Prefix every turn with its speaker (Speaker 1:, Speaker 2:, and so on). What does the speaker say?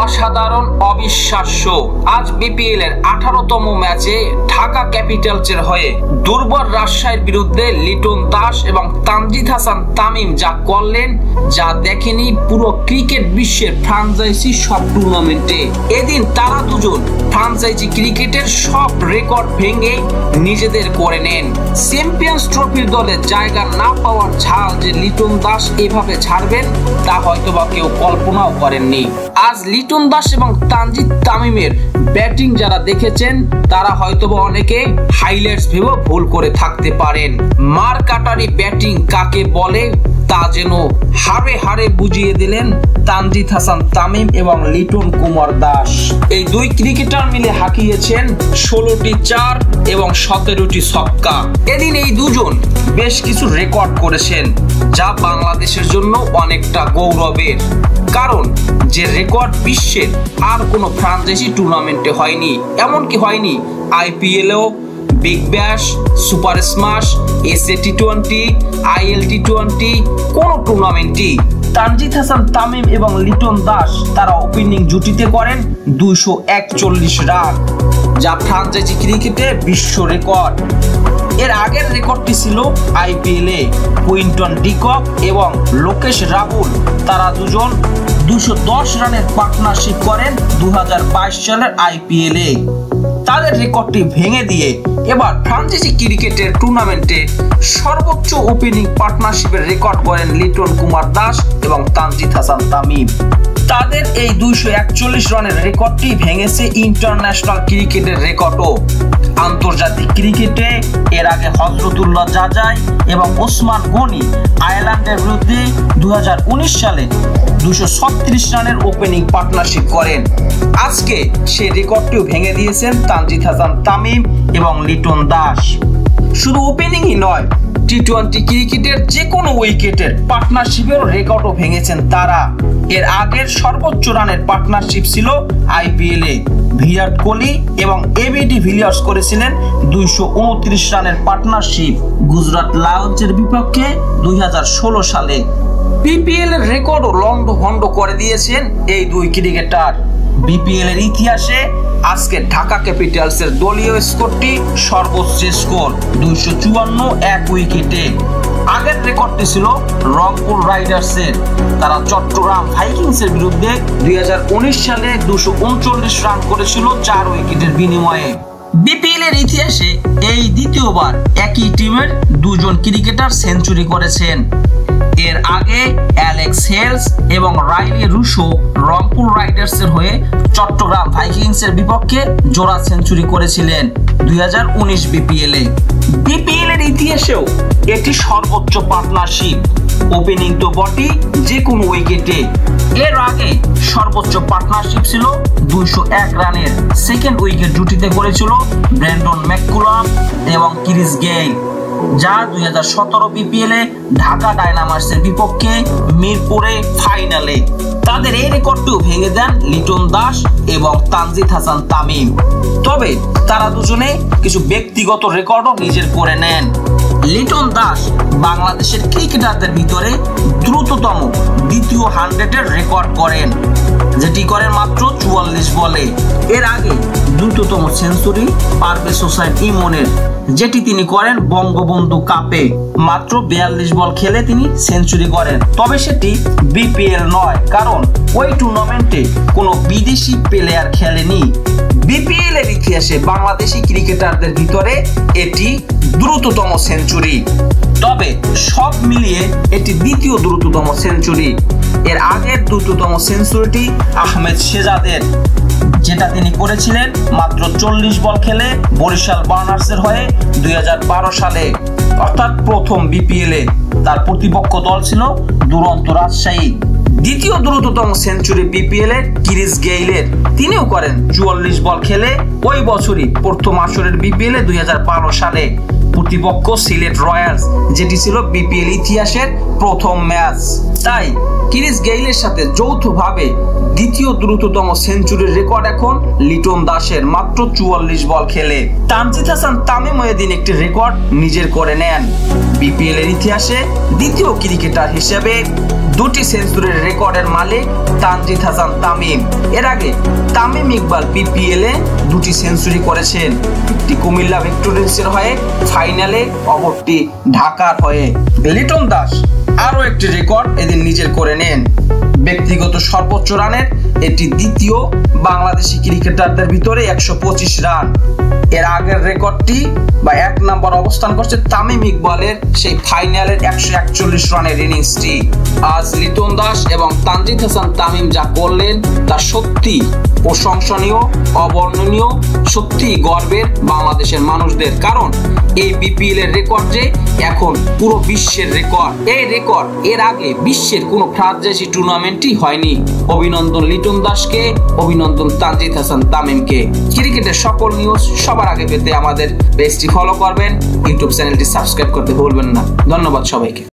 Speaker 1: অসাধারণ, অবিশ্বাস্য। আজ বিপিএল এর 18তম ম্যাচে ঢাকা ক্যাপিটালসের হয়ে দুর্বল রাজশাহীর বিরুদ্ধে লিটন দাস এবং তানজিদ হাসান তামিম যা করলেন, যা দেখেনি পুরো ক্রিকেট বিশ্বের ফ্রাঞ্চাইজি সব টুর্নামেন্টে। এদিন তারা দুজন ফ্রাঞ্চাইজি ক্রিকেটের সব রেকর্ড ভেঙে নিজেদের করে নেন। চ্যাম্পিয়ন্স ট্রফির দলে জায়গা না পাওয়ার ঝাল যে লিটন দাস এভাবে ছাড়বেন তা হয়তোবা কেউ কল্পনাও করেননি। আজ লিটন দাস এবং তানজিদ তামিমের ব্যাটিং যারা দেখেছেন তারা হয়তোবা অনেকে হাইলাইটস ভেবে ভুল করে থাকতে পারেন। মার কাটারি ব্যাটিং কাকে বলে তা যেন হারে হারে বুঝিয়ে দিলেন তানজিদ হাসান তামিম এবং লিটন কুমার দাস। এই দুই ক্রিকেটার মিলে হাঁকিয়েছেন 16টি 4 এবং 17টি ছক্কা। এদিন এই দুজন বেশ কিছু রেকর্ড করেছেন যা বাংলাদেশের জন্য অনেকটা গৌরবের, কারণ যে রেকর্ড বিশ্বের আর কোনো ফ্রাঞ্চাইজি টুর্নামেন্টে হয়নি, এমনকি হয়নি আইপিএলেও, Big Bash, super smash, SA T20, IL T20 কোন টুর্নামেন্টই। তানজিদ হাসান তামিম এবং লিটন দাস তারা ওপেনিং জুটিতে করেন 241 রান, যা ফ্রাঞ্চাইজি ক্রিকেটে বিশ্ব রেকর্ড। এর আগের রেকর্ডটি ছিল আইপিএলে কুইন্টন ডিকক এবং লোকেশ রাহুল, তারা দুজন 210 রানের পার্টনারশিপ করেন 2022 সালের আইপিএলে। তাদের রেকর্ডটি ভেঙে দিয়ে এবার ফ্রাঞ্চাইজি ক্রিকেটের টুর্নামেন্টে সর্বোচ্চ ওপেনিং পার্টনারশিপের রেকর্ড করেন লিটন কুমার দাস এবং তানজিদ হাসান তামিম। তাদের এই 241 রানের রেকর্ডটি ভেঙেছে ইন্টারন্যাশনাল ক্রিকেটের রেকর্ডও। আন্তর্জাতিক ক্রিকেটে এর আগে হযরতুল্লাহ জাজাই এবং ওসমান গনি আয়ারল্যান্ডের বিরুদ্ধে 2019 সালে 236 রানের ওপেনিং পার্টনারশিপ করেন। আজকে সেই রেকর্ডটিও ভেঙে দিয়েছেন তানজিদ হাসান তামিম এবং লিটন দাস। শুধু ওপেনিংই নয়, টি20 ক্রিকেটের যে কোনো উইকেটের পার্টনারশিপের রেকর্ডও ভেঙেছেন তারা। এর আগের সর্বোচ্চ রানের পার্টনারশিপ ছিল আইপিএলে বিরাট কোহলি এবং এবি ডিভিলিয়ার্স করেছিলেন 229 রানের পার্টনারশিপ গুজরাট লায়ন্সের বিপক্ষে 2016 সালে। বিপিএল এর রেকর্ডও লন্ডভন্ড করে দিয়েছেন এই দুই ক্রিকেটার। বিপিএল এর ইতিহাসে আজকে ঢাকা ক্যাপিটালসের দলীয় স্কোরটি সর্বোচ্চ স্কোর 254 এক উইকেটে। আগের রেকর্ডটি ছিল রংপুর রাইডার্সের, তারা চট্টগ্রাম ভাইকিংসের বিরুদ্ধে 2019 সালে 239 রান করেছিল 4 উইকেটের বিনিময়ে। বিপিএল এর ইতিহাসে এই দ্বিতীয়বার একই টিমের দুজন ক্রিকেটার সেঞ্চুরি করেছেন। এর আগে অ্যালেক্স হেলস এবং রাইলি রুশো রংপুর রাইডার্সের হয়ে চট্টগ্রাম ভাইকিংসের বিপক্ষে জোড়া সেঞ্চুরি করেছিলেন 2019 বিপিএলে। বিপিএল এর ইতিহাসেও এটি সর্বোচ্চ পার্টনারশিপ, ওপেনিং তো বটেই, যে কোনো উইকেটে। এর আগে সর্বোচ্চ পার্টনারশিপ ছিল 201 রানের, সেকেন্ড উইকেট জুটিতে করেছিল ব্রেন্ডন ম্যাককুলাম এবং ক্রিস গেইল, যা 2017 বিপিএলে ঢাকা ডায়নামাইটসের বিপক্ষে মিরপুরে ফাইনালে। তাদের এই রেকর্ডটিও ভেঙে দেন লিটন দাস এবং তানজিদ হাসান তামিম। তবে তারা দুজনে কিছু ব্যক্তিগত রেকর্ডও নিজের করে নেন। লিটন দাস বাংলাদেশের ক্রিকেটারদের ভিতরে দ্রুততম দ্বিতীয় 100-এর রেকর্ড করেন, যেটি করেন মাত্র 44 বলে। এর আগে দ্রুততম সেঞ্চুরি পারভেজ হোসেন ইমনের, যেটি তিনি করেন বঙ্গবন্ধু কাপে, মাত্র 42 বল খেলে তিনি সেঞ্চুরি করেন। তবে সেটি বিপিএল নয়, কারণ ওই টুর্নামেন্টে কোনো বিদেশি প্লেয়ার খেলেনি। বিপিএল এর ইতিহাসে বাংলাদেশি ক্রিকেটারদের ভিতরে এটি দ্রুততম সেঞ্চুরি, তবে সব মিলিয়ে এটি দ্বিতীয় দ্রুততম সেঞ্চুরি। এর আগের দ্রুততম সেঞ্চুরিটি আহমেদ শেহজাদের, যেটা তিনি করেছিলেন মাত্র 40 বল খেলে বরিশাল বার্নার্সের হয়ে 2012 সালে, অর্থাৎ প্রথম বিপিএলে। তার প্রতিপক্ষ দল ছিল দুরন্ত রাজশাহী। দ্বিতীয় দ্রুততম সেঞ্চুরি বিপিএল এর ক্রিস গেইলের, তিনিও করেন 44 বল খেলে ওই বছরই প্রথম আসরের বিপিএল এ 2012 সালে। প্রতিপক্ষ সিলেট রয়্যালস, যেটি ছিল বিপিএল ইতিহাসের প্রথম ম্যাচ। তাই ক্রিস গেইলের সাথে যৌথভাবে দ্বিতীয় দ্রুততম সেঞ্চুরির রেকর্ড এখন লিটন দাসের, মাত্র 44 বল খেলে। তানজিদ হাসান তামিম এদিন একটি রেকর্ড নিজের করে নেন। বিপিএল এর ইতিহাসে দ্বিতীয় ক্রিকেটার হিসেবে 2টি সেঞ্চুরির রেকর্ডের মালিক তানজিদ হাসান তামিম। এর আগে তামিম ইকবাল বিপিএল এ 2টি সেঞ্চুরি করেছেন, একটি কুমিল্লা ভিক্টোরিয়ান্সের হয়ে ফাইনালে, অপরটি ঢাকার হয়ে। লিটন দাস আরো একটি রেকর্ড এদিন নিজের করে নেন, ব্যক্তিগত সর্বোচ্চ রানের এটি দ্বিতীয় বাংলাদেশি ক্রিকেটারদের ভিতরে 125 রান। এর আগের রেকর্ডটি বা 1 নম্বর অবস্থান করছে তামিম ইকবালের সেই ফাইনালের 141 রানের ইনিংসটি। আজ লিটন দাস এবং তানজিদ হাসান তামিম যা করলেন তা সত্যি প্রশংসনীয়, অবর্ণনীয়, সত্যি গর্বের বাংলাদেশের মানুষদের। কারণ এই বিপিএল এর রেকর্ড যে এখন পুরো বিশ্বের রেকর্ড। এই রেকর্ড এর আগে বিশ্বের কোনো ফ্রাঞ্চাইজি টুর্নামেন্টই হয়নি। অভিনন্দন লিটন দাসকে, অভিনন্দন তানজিদ হাসান তামিমকে। ক্রিকেটের সকল নিউজ সবার আগে পেতে আমাদের পেজটি ফলো করবেন, ইউটিউব চ্যানেলটি সাবস্ক্রাইব করতে ভুলবেন না। ধন্যবাদ সবাইকে।